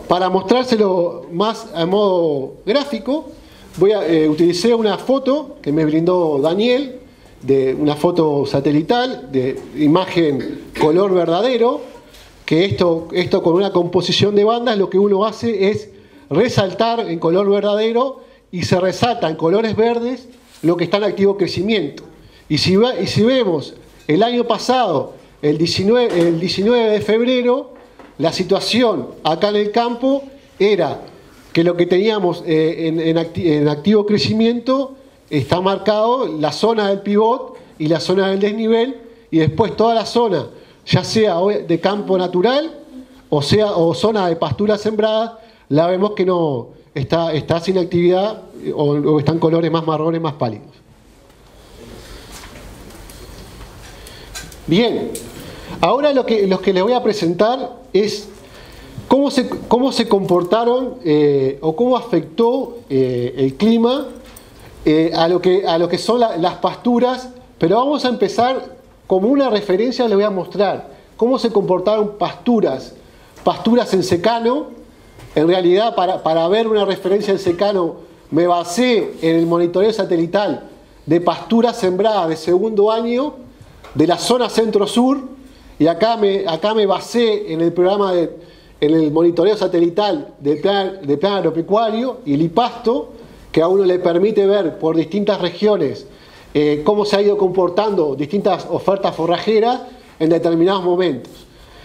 para mostrárselo más a modo gráfico, utilicé una foto que me brindó Daniel, de una foto satelital de imagen color verdadero, que esto con una composición de bandas lo que uno hace es resaltar en color verdadero y se resalta en colores verdes lo que está en activo crecimiento. Y si vemos el año pasado, el 19 de febrero, la situación acá en el campo era que lo que teníamos en activo crecimiento está marcado la zona del pivot y la zona del desnivel, y después toda la zona, ya sea de campo natural o zona de pastura sembrada, la vemos que no está sin actividad o están colores más marrones, más pálidos. Bien, ahora lo que les voy a presentar es cómo se comportaron o cómo afectó el clima a lo que son las pasturas, pero vamos a empezar como una referencia. Les voy a mostrar cómo se comportaron pasturas en secano. En realidad, para ver una referencia en secano, me basé en el monitoreo satelital de pasturas sembradas de segundo año de la zona centro-sur, y acá me basé en el programa en el monitoreo satelital del plan agropecuario y el IPASTO, que a uno le permite ver por distintas regiones cómo se ha ido comportando distintas ofertas forrajeras en determinados momentos.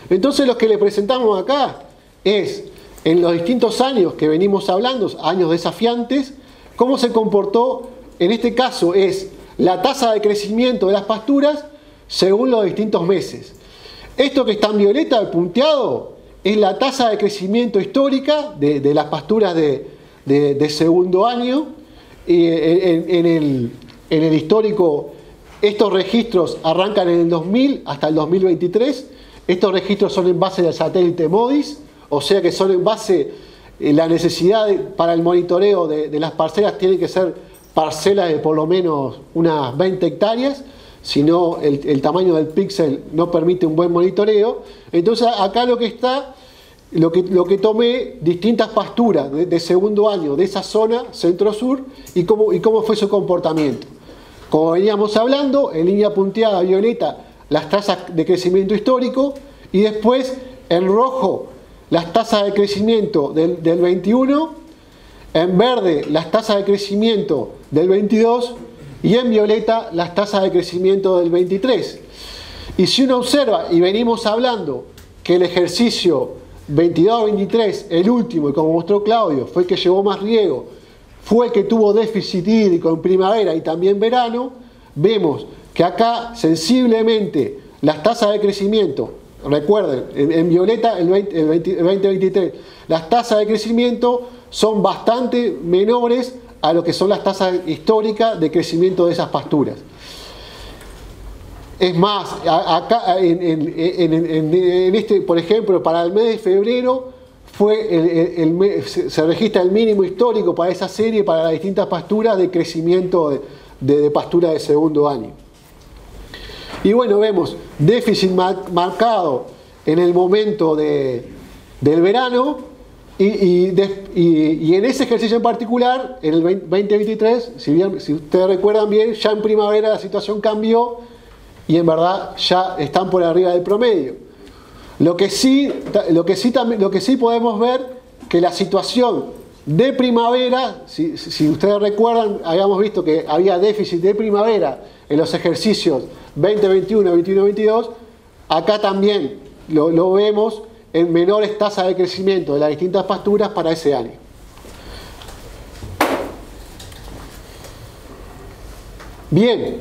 Entonces, lo que le presentamos acá es, en los distintos años que venimos hablando, años desafiantes, cómo se comportó. En este caso es la tasa de crecimiento de las pasturas según los distintos meses. Esto que está en violeta, el punteado, es la tasa de crecimiento histórica de las pasturas de segundo año. En el histórico, estos registros arrancan en el 2000 hasta el 2023. Estos registros son en base del satélite MODIS, o sea que son en base, la necesidad para el monitoreo de las parcelas tienen que ser parcelas de por lo menos unas 20 hectáreas, si no el tamaño del píxel no permite un buen monitoreo. Entonces acá lo que tomé distintas pasturas de segundo año de esa zona centro-sur y cómo fue su comportamiento. Como veníamos hablando, en línea punteada violeta las tasas de crecimiento histórico, y después en rojo las tasas de crecimiento del 21, en verde las tasas de crecimiento del 22 y en violeta las tasas de crecimiento del 23. Y si uno observa, y venimos hablando que el ejercicio 22-23, el último, y como mostró Claudio, fue el que llevó más riego, fue el que tuvo déficit hídrico en primavera y también verano, vemos que acá sensiblemente las tasas de crecimiento, recuerden, en violeta el 2023, las tasas de crecimiento son bastante menores a lo que son las tasas históricas de crecimiento de esas pasturas. Es más, acá por ejemplo, para el mes de febrero se registra el mínimo histórico para esa serie, para las distintas pasturas de crecimiento de pastura de segundo año. Y bueno, vemos déficit marcado en el momento del verano, y en ese ejercicio en particular, en el 2023, si ustedes recuerdan bien, ya en primavera la situación cambió y en verdad ya están por arriba del promedio. Lo que sí podemos ver, que la situación de primavera, si ustedes recuerdan, habíamos visto que había déficit de primavera en los ejercicios 2021, 21-22, acá también lo vemos en menores tasas de crecimiento de las distintas pasturas para ese año. Bien,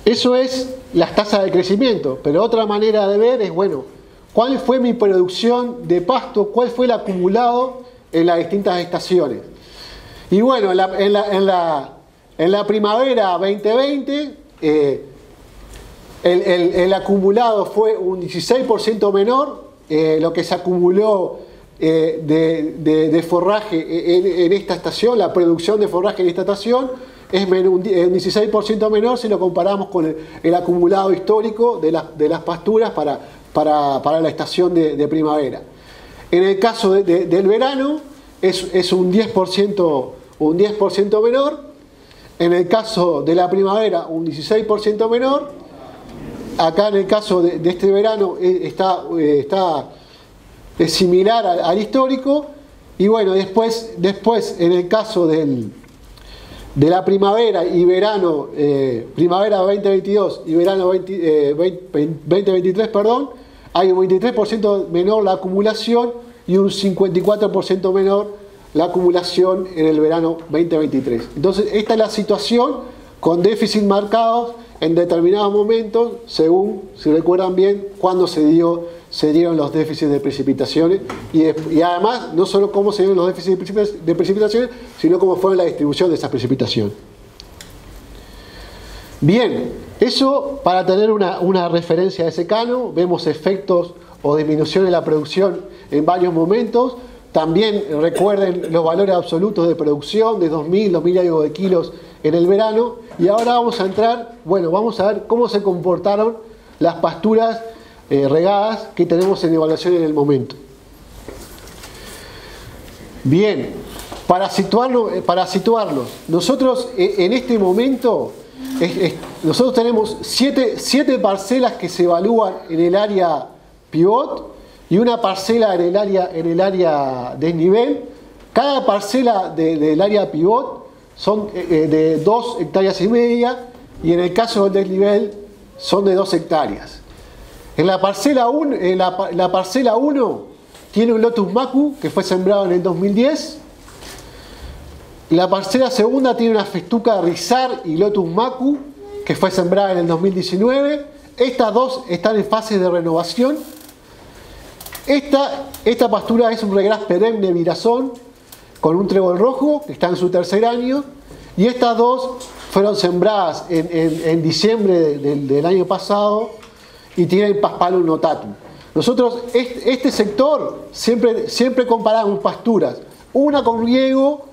eso es las tasas de crecimiento, pero otra manera de ver es, bueno, ¿cuál fue mi producción de pasto? ¿Cuál fue el acumulado en las distintas estaciones? Y bueno, en la primavera 2020, el acumulado fue un 16% menor. Lo que se acumuló de forraje en esta estación, la producción de forraje en esta estación, es un 16% menor si lo comparamos con el acumulado histórico de las pasturas para la estación de primavera. En el caso del verano es un 10% menor. En el caso de la primavera un 16% menor. Acá en el caso de este verano es similar al histórico. Y bueno, después en el caso de la primavera y verano, primavera 2022 y verano 2023, perdón, hay un 23% menor la acumulación y un 54% menor la acumulación en el verano 2023. Entonces, esta es la situación con déficit marcados en determinados momentos, según, si recuerdan bien, cuando se dieron los déficits de precipitaciones y además, no solo cómo se dieron los déficits de precipitaciones, sino cómo fue la distribución de esas precipitaciones. Bien, eso para tener una referencia de secano. Vemos efectos o disminución en la producción en varios momentos. También recuerden los valores absolutos de producción de 2.000 y algo de kilos en el verano. Y ahora vamos a entrar, bueno, vamos a ver cómo se comportaron las pasturas regadas que tenemos en evaluación en el momento. Bien, para situarlos, nosotros en este momento, nosotros tenemos 7 parcelas que se evalúan en el área pivot y una parcela en el área desnivel. Cada parcela del área pivot son de 2,5 hectáreas y en el caso del desnivel son de 2 hectáreas. En la parcela 1 tiene un Lotus Macu que fue sembrado en el 2010. La parcela segunda tiene una festuca Rizar y Lotus Macu que fue sembrada en el 2019. Estas dos están en fase de renovación. Esta pastura es un regras perenne virazón con un trébol rojo que está en su tercer año. Y estas dos fueron sembradas en diciembre del año pasado y tienen Paspalum notatum. Nosotros, este sector, siempre comparamos pasturas, una con riego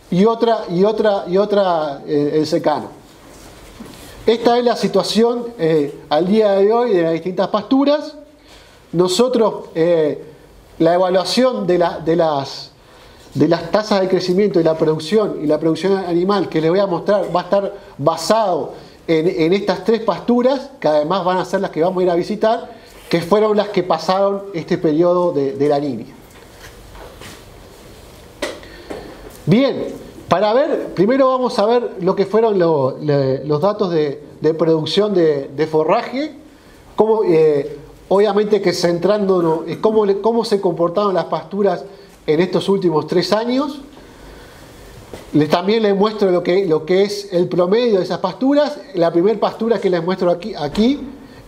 y otra en secano. Esta es la situación al día de hoy de las distintas pasturas. Nosotros, la evaluación de las tasas de crecimiento y la producción animal que les voy a mostrar va a estar basado en estas 3 pasturas, que además van a ser las que vamos a ir a visitar, que fueron las que pasaron este periodo de la Niña. Bien, primero vamos a ver lo que fueron los datos de producción de forraje, obviamente que centrándonos en cómo se comportaron las pasturas en estos últimos 3 años. También les muestro lo que es el promedio de esas pasturas. La primera pastura que les muestro aquí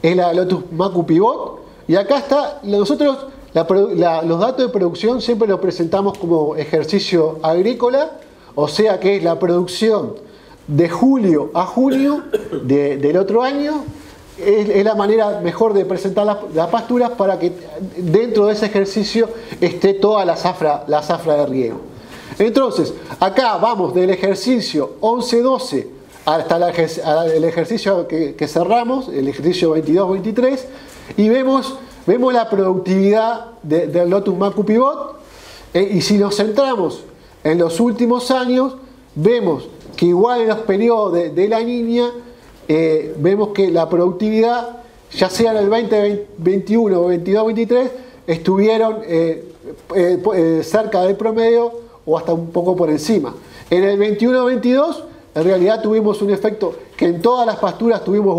es la Lotus Macu Pivot. Y acá está, nosotros los datos de producción siempre los presentamos como ejercicio agrícola, o sea que es la producción de julio a junio del otro año. Es la manera mejor de presentar las pasturas para que dentro de ese ejercicio esté toda la zafra de riego. Entonces, acá vamos del ejercicio 11-12 hasta el ejercicio que cerramos, el ejercicio 22-23, y vemos la productividad del Lotus Macu Pivot. Y si nos centramos en los últimos años, vemos que igual en los periodos de la Niña, vemos que la productividad, ya sea en el 2021 o 22-23, estuvieron cerca del promedio o hasta un poco por encima. En el 21-22, en realidad tuvimos un efecto que en todas las pasturas tuvimos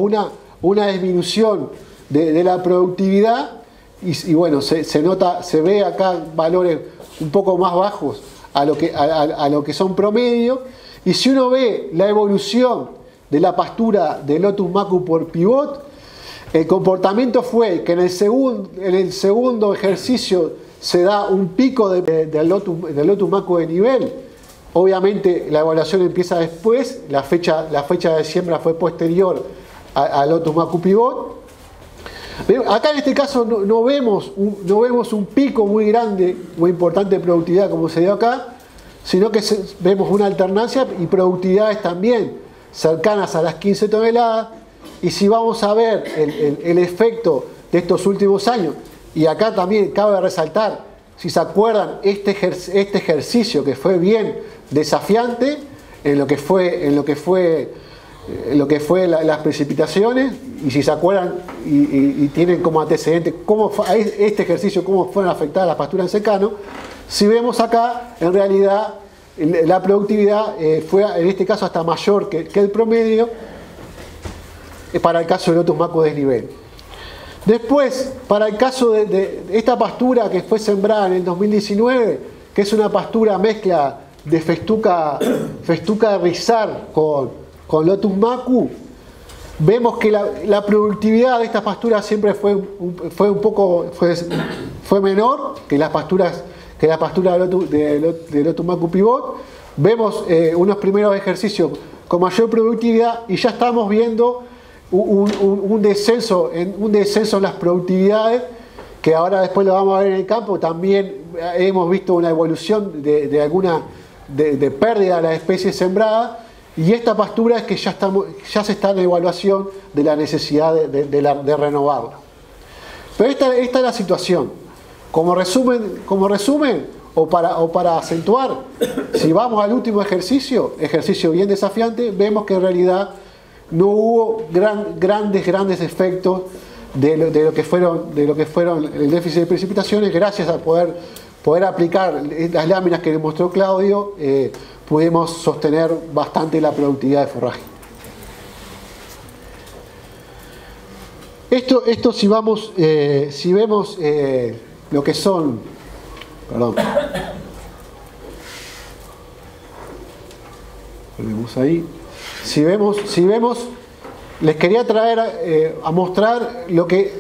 una disminución de la productividad y bueno, se ve acá valores un poco más bajos a lo que son promedio. Y si uno ve la evolución de la pastura de Lotus Macu por pivot, el comportamiento fue que en el segundo ejercicio se da un pico del Lotus Macu de nivel. Obviamente la evaluación empieza después, la fecha de siembra fue posterior al Lotus Macu Pivot. Acá en este caso no vemos un pico muy grande, muy importante de productividad como se dio acá, sino que vemos una alternancia y productividades también cercanas a las 15 toneladas. Y si vamos a ver el efecto de estos últimos años, y acá también cabe resaltar, si se acuerdan, este ejercicio que fue bien desafiante en lo que fue las precipitaciones, y si se acuerdan y tienen como antecedente este ejercicio, cómo fueron afectadas las pasturas en secano, si vemos acá, en realidad la productividad fue en este caso hasta mayor que el promedio para el caso del Lotus Macu desnivel. Después, para el caso de esta pastura que fue sembrada en el 2019, que es una pastura mezcla de festuca rizar con Lotus Macu, vemos que la productividad de estas pasturas siempre fue menor que la pastura de Lotus Macu Pivot. Vemos unos primeros ejercicios con mayor productividad y ya estamos viendo un descenso en las productividades, que ahora después lo vamos a ver en el campo. También hemos visto una evolución de pérdida de las especies sembradas, y esta pastura es que ya se está en evaluación de la necesidad de renovarla. Pero esta es la situación. Como resumen o para acentuar, si vamos al último ejercicio bien desafiante, vemos que en realidad no hubo grandes efectos de lo que fueron el déficit de precipitaciones. Gracias a poder aplicar las láminas que demostró Claudio, pudimos sostener bastante la productividad de forraje. Esto si vemos lo que son, perdón, volvemos ahí. Si vemos, les quería traer a mostrar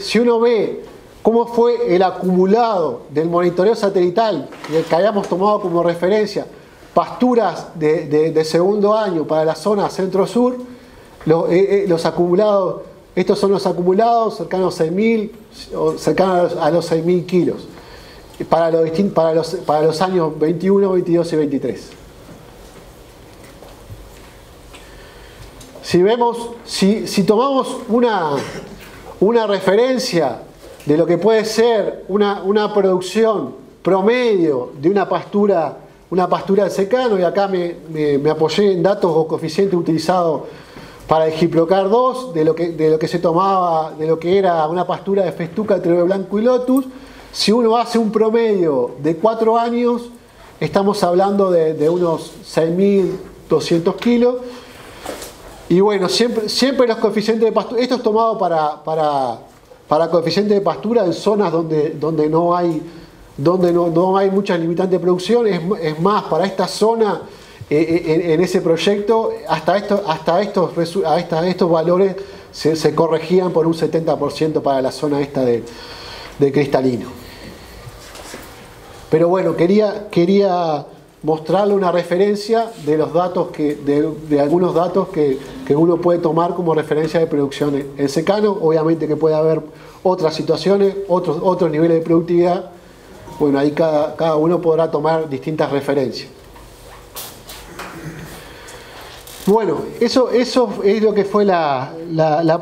si uno ve cómo fue el acumulado del monitoreo satelital que habíamos tomado como referencia, pasturas de segundo año para la zona centro-sur, los acumulados, estos son los acumulados cercanos a 6.000 o cercanos a los 6.000 kilos para los años 21, 22 y 23. Si tomamos una referencia de lo que puede ser una producción promedio de una pastura de secano, y acá me apoyé en datos o coeficientes utilizados para el Giplocar 2, de lo que se tomaba, de lo que era una pastura de festuca, trébol blanco y lotus. Si uno hace un promedio de 4 años, estamos hablando de unos 6.200 kilos. Y bueno, siempre los coeficientes de pastura, esto es tomado para coeficientes de pastura en zonas donde no hay muchas limitantes de producción. Es más, para esta zona, en ese proyecto, hasta estos valores se corregían por un 70% para la zona esta de cristalino. Pero bueno, quería mostrarle una referencia de los datos de algunos datos que uno puede tomar como referencia de producción en secano. Obviamente que puede haber otras situaciones, otros niveles de productividad. Bueno, ahí cada uno podrá tomar distintas referencias. Bueno, eso es lo que fue la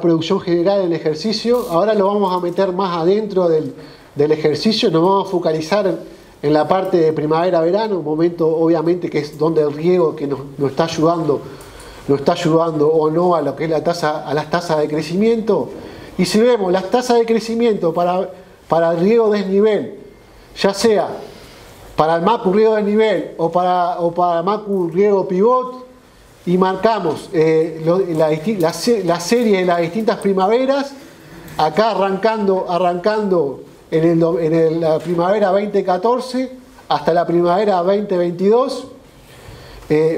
producción general del ejercicio. Ahora lo vamos a meter más adentro del ejercicio. Nos vamos a focalizar en la parte de primavera-verano, un momento obviamente que es donde el riego que nos está ayudando o no a lo que es a las tasas de crecimiento. Y si vemos las tasas de crecimiento para el riego desnivel, ya sea para el Macu riego desnivel o para Macu riego pivot, y marcamos la serie de las distintas primaveras, acá arrancando en la primavera 2014 hasta la primavera 2022.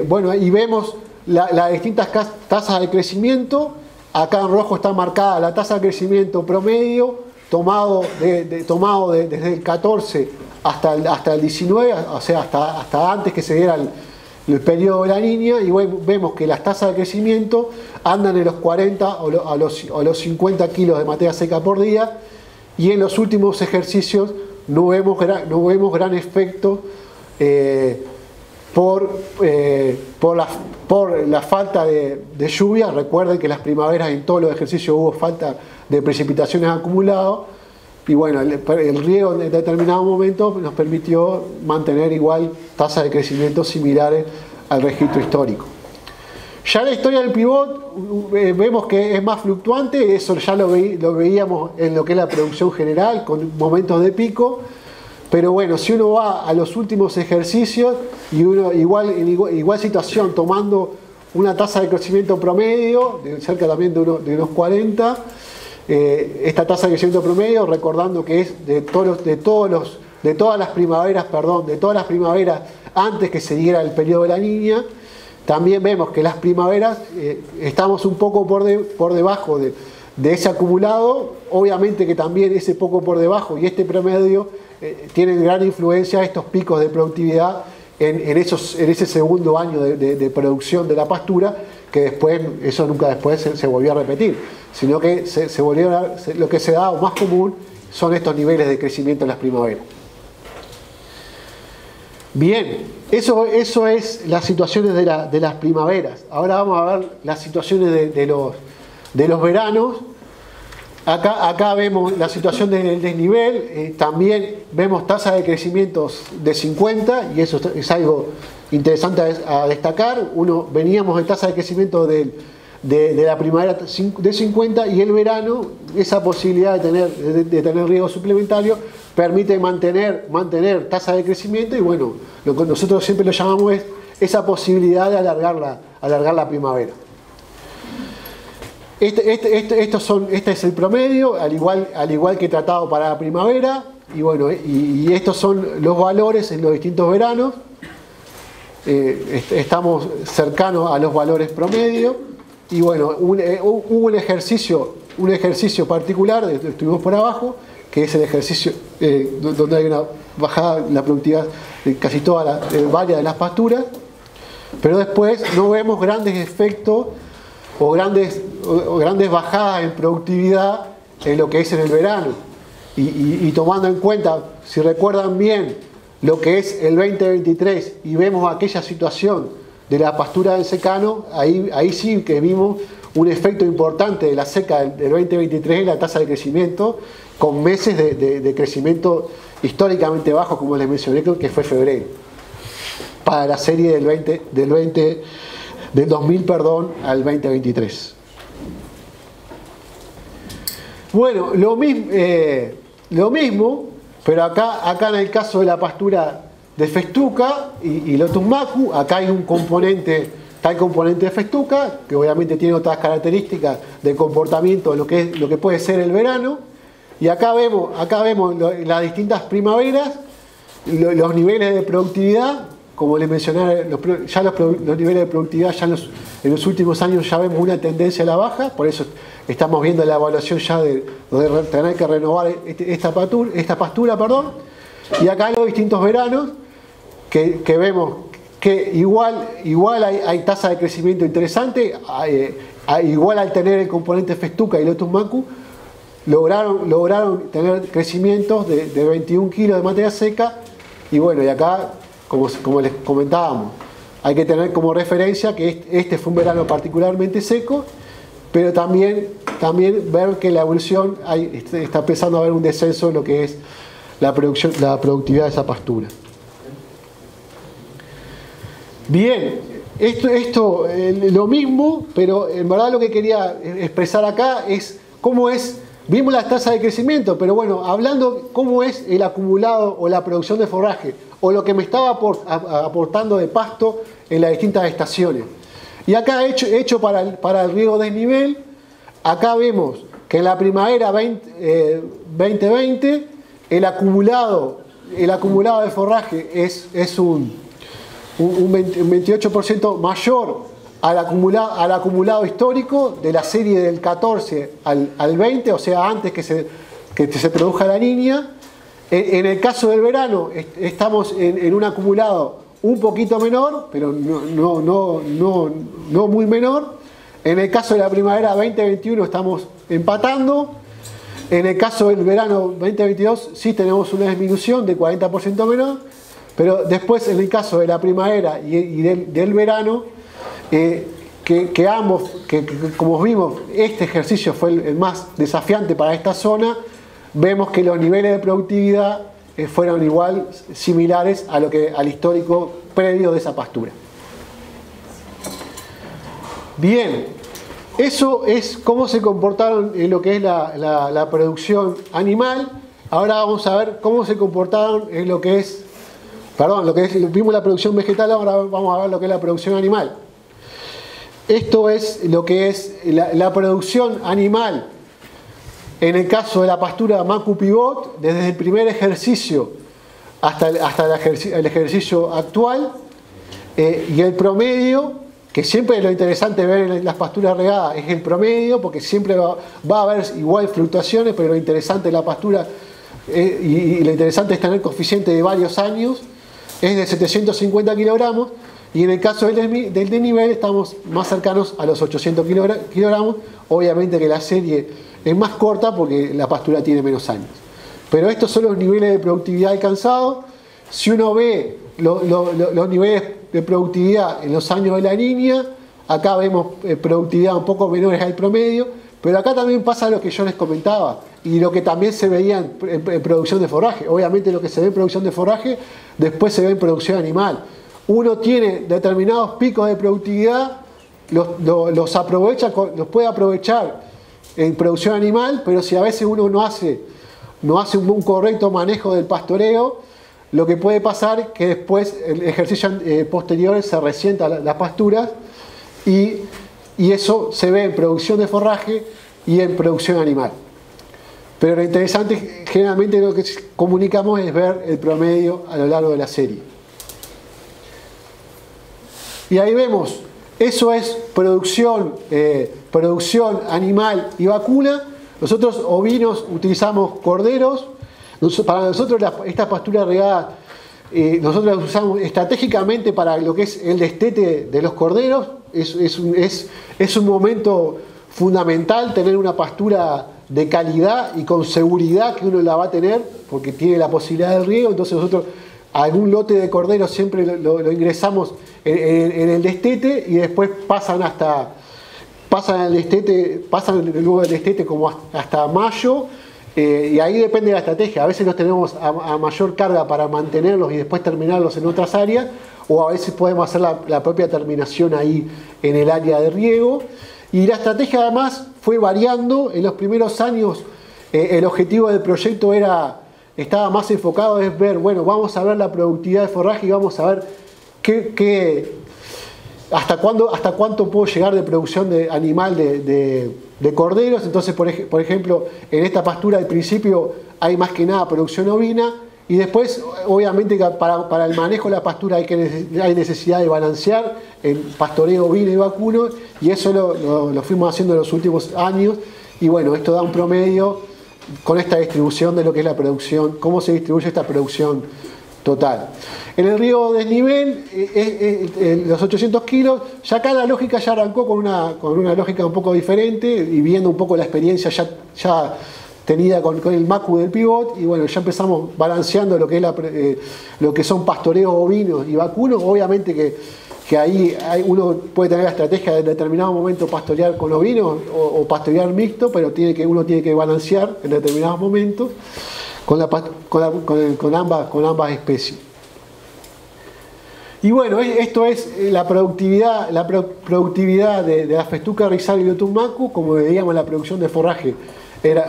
Bueno, y vemos las distintas tasas de crecimiento. Acá en rojo está marcada la tasa de crecimiento promedio tomado desde el 14 hasta el 19, o sea, hasta antes que se diera el periodo de la niña, y vemos que las tasas de crecimiento andan en los 40 o los 50 kilos de materia seca por día, y en los últimos ejercicios no vemos gran efecto por la falta de lluvia. Recuerden que las primaveras en todos los ejercicios hubo falta de precipitaciones acumuladas, y bueno, el riego en determinado momento nos permitió mantener igual tasas de crecimiento similares al registro histórico. Ya la historia del pivot vemos que es más fluctuante, eso ya lo veíamos en lo que es la producción general, con momentos de pico, pero bueno, si uno va a los últimos ejercicios y uno en igual situación, tomando una tasa de crecimiento promedio, de cerca también de unos 40, esta tasa de crecimiento promedio, recordando que es de todas las primaveras antes que se diera el periodo de la niña. También vemos que las primaveras estamos un poco por debajo de ese acumulado. Obviamente que también ese poco por debajo y este promedio tienen gran influencia estos picos de productividad en ese segundo año de producción de la pastura, que después, eso nunca después se volvió a repetir, sino que lo que se da más común son estos niveles de crecimiento en las primaveras. Bien, eso es las situaciones de las primaveras. Ahora vamos a ver las situaciones de los veranos. Acá vemos la situación del desnivel, también vemos tasas de crecimiento de 50, y eso es algo interesante a destacar. Veníamos de tasa de crecimiento de la primavera de 50, y el verano, esa posibilidad de tener riego suplementario permite mantener tasa de crecimiento, y bueno, lo que nosotros siempre lo llamamos es esa posibilidad de alargar la primavera. Este es el promedio, al igual que tratado para la primavera, y bueno, y estos son los valores en los distintos veranos. Estamos cercanos a los valores promedio, y bueno, hubo un ejercicio particular, estuvimos por abajo, que es el ejercicio donde hay una bajada en la productividad de casi varias de las pasturas, pero después no vemos grandes efectos o grandes bajadas en productividad en lo que es en el verano. Y tomando en cuenta, si recuerdan bien lo que es el 2023 y vemos aquella situación de la pastura del secano, ahí sí que vimos un efecto importante de la seca del 2023 en la tasa de crecimiento, con meses de crecimiento históricamente bajo, como les mencioné, que fue febrero, para la serie del 2000 al 2023. Bueno, lo mismo, pero acá en el caso de la pastura de festuca y Lotus macu, acá hay un componente, está el componente de festuca, que obviamente tiene otras características de comportamiento de lo que puede ser el verano, y acá vemos las distintas primaveras, los niveles de productividad. Como les mencioné, los niveles de productividad ya en los últimos años ya vemos una tendencia a la baja, por eso estamos viendo la evaluación ya de tener que renovar esta pastura. Y acá los distintos veranos, que vemos que igual hay tasa de crecimiento interesante, igual al tener el componente festuca y Lotus macu, lograron tener crecimientos de 21 kilos de materia seca, y bueno, y acá, como les comentábamos, hay que tener como referencia que este fue un verano particularmente seco, pero también ver que la evolución está empezando a haber un descenso en lo que es la productividad de esa pastura. Bien, esto lo mismo, pero en verdad lo que quería expresar acá es cómo es. Vimos las tasas de crecimiento, pero bueno, hablando cómo es el acumulado o la producción de forraje, o lo que me estaba aportando de pasto en las distintas estaciones. Y acá hecho para el riego desnivel, acá vemos que en la primavera 2020 el acumulado de forraje es un 28% mayor al acumulado histórico de la serie del 14 al 20, o sea, antes que se produzca la niña. En el caso del verano estamos en un acumulado un poquito menor, pero no muy menor. En el caso de la primavera 2021 estamos empatando. En el caso del verano 2022 sí tenemos una disminución de 40% menor, pero después en el caso de la primavera y del verano, que ambos, como vimos, este ejercicio fue el más desafiante para esta zona. vemos que los niveles de productividad fueron igual, similares a al histórico previo de esa pastura. Bien, eso es cómo se comportaron en lo que es la producción animal. Ahora vamos a ver cómo se comportaron en lo que es, vimos la producción vegetal, ahora vamos a ver lo que es la producción animal. Esto es lo que es la producción animal en el caso de la pastura Macu-Pivot, desde el primer ejercicio hasta el ejercicio actual, y el promedio, que siempre es lo interesante ver en las pasturas regadas, es el promedio, porque siempre va a haber igual fluctuaciones, pero lo interesante de la pastura, y lo interesante es tener coeficiente de varios años, es de 750 kilogramos, y en el caso del desnivel estamos más cercanos a los 800 kilogramos, obviamente que la serie es más corta porque la pastura tiene menos años. Pero estos son los niveles de productividad alcanzados. Si uno ve los niveles de productividad en los años de la línea, acá vemos productividad un poco menores al promedio, pero acá también pasa lo que yo les comentaba y lo que también se veía en producción de forraje. Obviamente lo que se ve en producción de forraje, después se ve en producción animal. Uno tiene determinados picos de productividad, los puede aprovechar en producción animal, pero si a veces uno no hace un correcto manejo del pastoreo, lo que puede pasar es que después el ejercicio posterior se resienta las pasturas y eso se ve en producción de forraje y en producción animal. Pero lo interesante, generalmente lo que comunicamos es ver el promedio a lo largo de la serie. Y ahí vemos, eso es producción animal y vacuna. Nosotros ovinos utilizamos corderos. Para nosotros esta pastura regada, nosotros la usamos estratégicamente para lo que es el destete de los corderos. Es un momento fundamental tener una pastura de calidad y con seguridad que uno la va a tener, porque tiene la posibilidad del riego. Entonces nosotros algún lote de corderos siempre lo ingresamos en el destete y después pasan luego del destete como hasta mayo, y ahí depende de la estrategia. A veces los tenemos a mayor carga para mantenerlos y después terminarlos en otras áreas, o a veces podemos hacer la propia terminación ahí en el área de riego. Y la estrategia además fue variando. En los primeros años el objetivo del proyecto estaba más enfocado en ver, bueno, vamos a ver la productividad de forraje y vamos a ver hasta cuánto puedo llegar de producción de animal de corderos. Entonces, por ejemplo, en esta pastura al principio hay más que nada producción ovina, y después, obviamente, para el manejo de la pastura hay necesidad de balancear el pastoreo ovino y vacuno, y eso lo fuimos haciendo en los últimos años. Y bueno, esto da un promedio con esta distribución de lo que es la producción, cómo se distribuye esta producción total. En el río desnivel, los 800 kilos, ya acá la lógica ya arrancó con una lógica un poco diferente, y viendo un poco la experiencia ya tenida con el Macu del Pivot, y bueno, ya empezamos balanceando lo que son pastoreos ovinos y vacunos. Obviamente que ahí uno puede tener la estrategia de en determinado momento pastorear con ovinos o pastorear mixto, pero uno tiene que balancear en determinados momentos con ambas especies. Y bueno, esto es la productividad de la festuca rizal y Lotus Macu. Como veíamos, la producción de forraje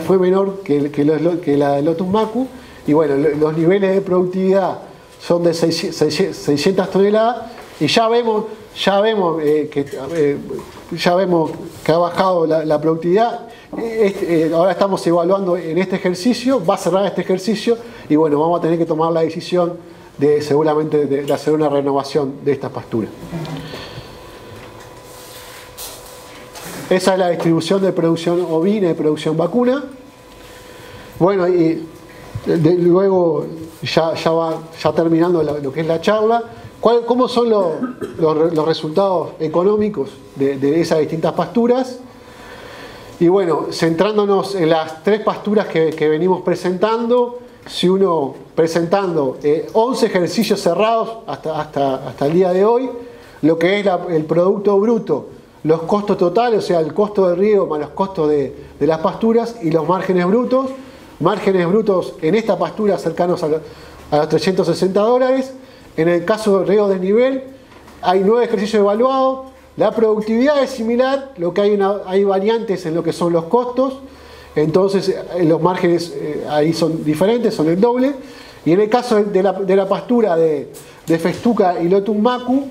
fue menor que la de Lotus Macu, y bueno, los niveles de productividad son de 600 toneladas, y ya vemos que ha bajado la productividad. Ahora estamos evaluando en este ejercicio, va a cerrar este ejercicio, y bueno, vamos a tener que tomar la decisión seguramente de hacer una renovación de esta pastura. Esa es la distribución de producción ovina y producción vacuna. Bueno, y luego ya terminando lo que es la charla, ¿cómo son los resultados económicos de esas distintas pasturas? Y bueno, centrándonos en las tres pasturas que venimos presentando, si uno presentando 11 ejercicios cerrados hasta el día de hoy, lo que es el producto bruto, los costos totales, o sea, el costo de riego más los costos de las pasturas y los márgenes brutos, márgenes brutos en esta pastura cercanos a los $360. En el caso del riego de desnivel, hay 9 ejercicios evaluados. La productividad es similar, lo que hay variantes en lo que son los costos. Entonces los márgenes ahí son diferentes, son el doble. Y en el caso de la pastura de Festuca y Lotummacu,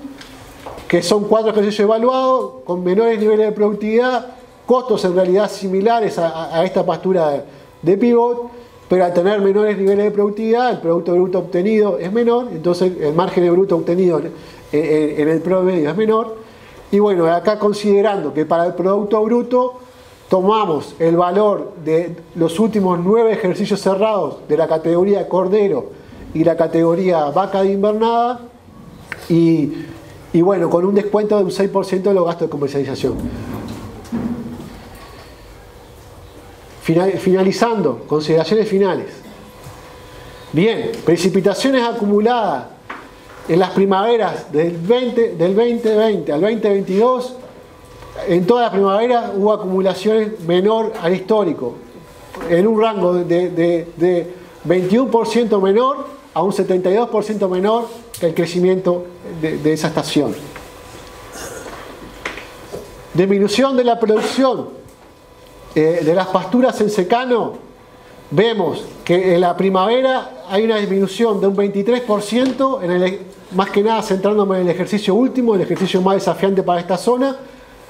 que son 4 ejercicios evaluados, con menores niveles de productividad, costos en realidad similares a esta pastura de pivot, pero al tener menores niveles de productividad, el producto bruto obtenido es menor, entonces el margen de bruto obtenido en el promedio es menor. Y bueno, acá considerando que para el producto bruto tomamos el valor de los últimos 9 ejercicios cerrados de la categoría cordero y la categoría vaca de invernada, y bueno, con un descuento de un 6% de los gastos de comercialización. Finalizando, consideraciones finales. Bien, precipitaciones acumuladas en las primaveras del 2020 al 2022. En toda la primavera hubo acumulaciones menor al histórico, en un rango de 21% menor a un 72% menor que el crecimiento de esa estación. Disminución de la producción de las pasturas en secano. Vemos que en la primavera hay una disminución de un 23%, más que nada centrándome en el ejercicio último, el ejercicio más desafiante para esta zona.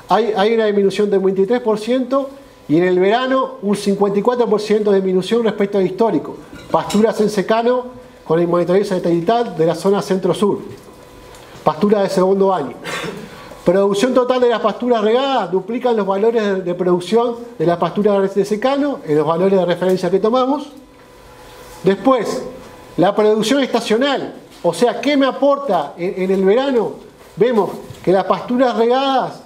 Hay una disminución del 23%, y en el verano un 54% de disminución respecto al histórico. Pasturas en secano con el monitoreo satelital de la zona centro-sur. Pasturas de segundo año. Producción total de las pasturas regadas duplican los valores de producción de las pasturas de secano en los valores de referencia que tomamos. Después, la producción estacional, o sea, ¿qué me aporta en el verano? Vemos que las pasturas regadas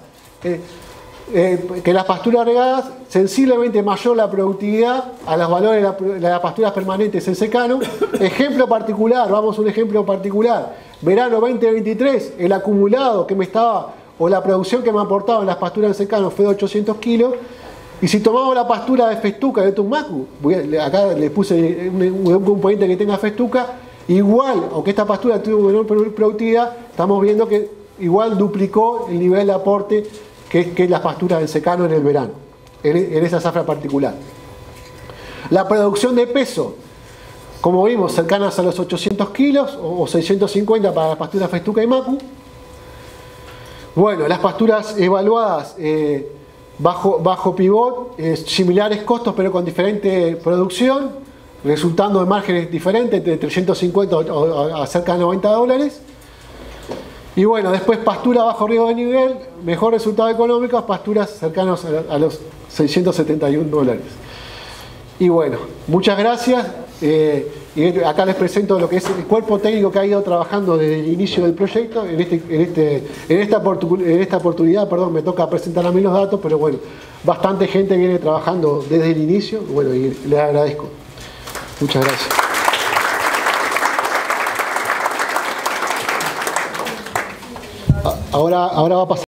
sensiblemente mayor la productividad a los valores de las pasturas permanentes en secano. Ejemplo particular, vamos a un ejemplo particular. Verano 2023, el acumulado que me estaba, o la producción que me aportaba en las pasturas en secano fue de 800 kilos. Y si tomamos la pastura de Festuca de Lotummacu, acá le puse un componente que tenga Festuca, igual, aunque esta pastura tuvo menor productividad, estamos viendo que igual duplicó el nivel de aporte que las pasturas en secano en el verano, en esa zafra particular. La producción de peso, como vimos, cercanas a los 800 kilos o 650 para las pasturas Festuca y Macu. Bueno, las pasturas evaluadas bajo pivot, similares costos pero con diferente producción, resultando de márgenes diferentes, de 350 a cerca de $90. Y bueno, después pastura bajo riesgo de nivel, mejor resultado económico, pasturas cercanos a los $671. Y bueno, muchas gracias. Y acá les presento lo que es el cuerpo técnico que ha ido trabajando desde el inicio del proyecto. En esta oportunidad, perdón, me toca presentar a mí los datos, pero bueno, bastante gente viene trabajando desde el inicio. Bueno, y les agradezco. Muchas gracias. Ahora va a pasar.